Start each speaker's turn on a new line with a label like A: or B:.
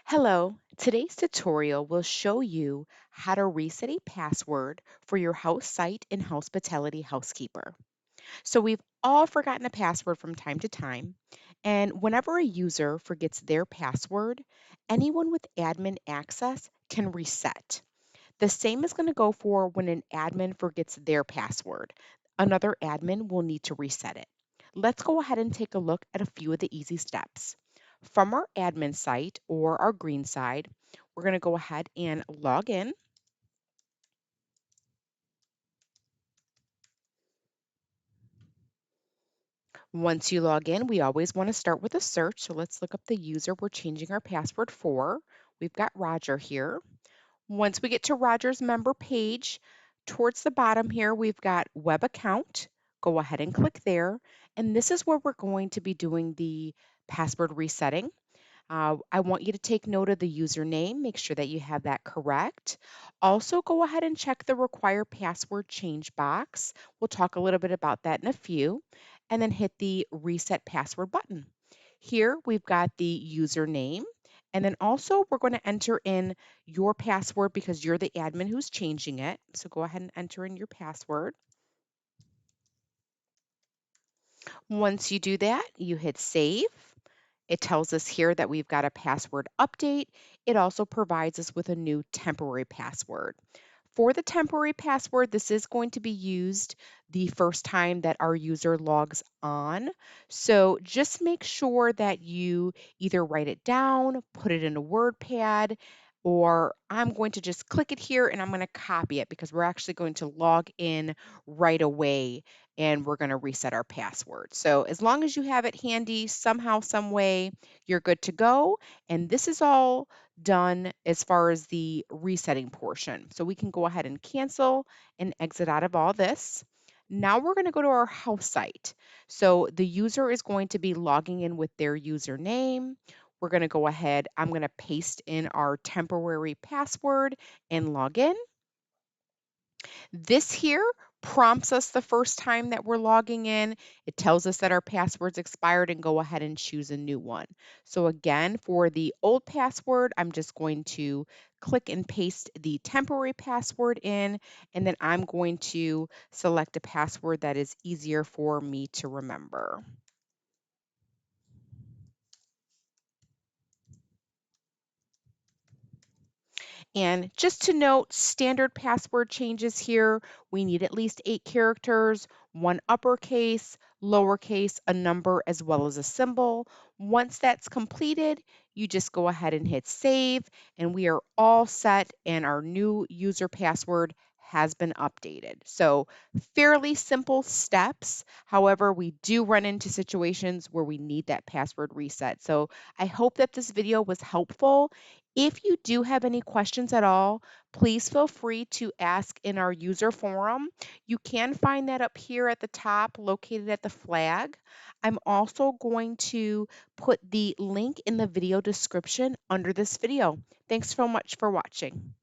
A: Hello, today's tutorial will show you how to reset a password for your house site in Hospitality Housekeeper. So we've all forgotten a password from time to time, and whenever a user forgets their password, anyone with admin access can reset. The same is going to go for when an admin forgets their password. Another admin will need to reset it. Let's go ahead and take a look at a few of the easy steps. From our admin site or our green side, we're going to go ahead and log in. Once you log in, we always want to start with a search. So let's look up the user we're changing our password for. We've got Roger here. Once we get to Roger's member page, towards the bottom here, we've got web account. Go ahead and click there. And this is where we're going to be doing the password resetting. I want you to take note of the username, make sure that you have that correct. Also, go ahead and check the require password change box. We'll talk a little bit about that in a few, and then hit the reset password button. Here we've got the username, and then also we're going to enter in your password because you're the admin who's changing it. So go ahead and enter in your password. Once you do that, you hit save. It tells us here that we've got a password update. It also provides us with a new temporary password. For the temporary password, this is going to be used the first time that our user logs on. So just make sure that you either write it down, put it in a WordPad, or I'm going to just click it here and I'm going to copy it because we're actually going to log in right away and we're going to reset our password. So as long as you have it handy somehow, some way, you're good to go. And this is all done as far as the resetting portion. So we can go ahead and cancel and exit out of all this. Now we're going to go to our house site. So the user is going to be logging in with their username. We're going to go ahead, I'm going to paste in our temporary password and log in. This here prompts us the first time that we're logging in. It tells us that our password's expired and go ahead and choose a new one. So again, for the old password, I'm just going to click and paste the temporary password in, and then I'm going to select a password that is easier for me to remember. And just to note, standard password changes here, we need at least 8 characters, one uppercase, lowercase, a number, as well as a symbol. Once that's completed, you just go ahead and hit save, and we are all set, and our new user password has been updated. So fairly simple steps. However, we do run into situations where we need that password reset. So I hope that this video was helpful. If you do have any questions at all, please feel free to ask in our user forum. You can find that up here at the top, located at the flag. I'm also going to put the link in the video description under this video. Thanks so much for watching.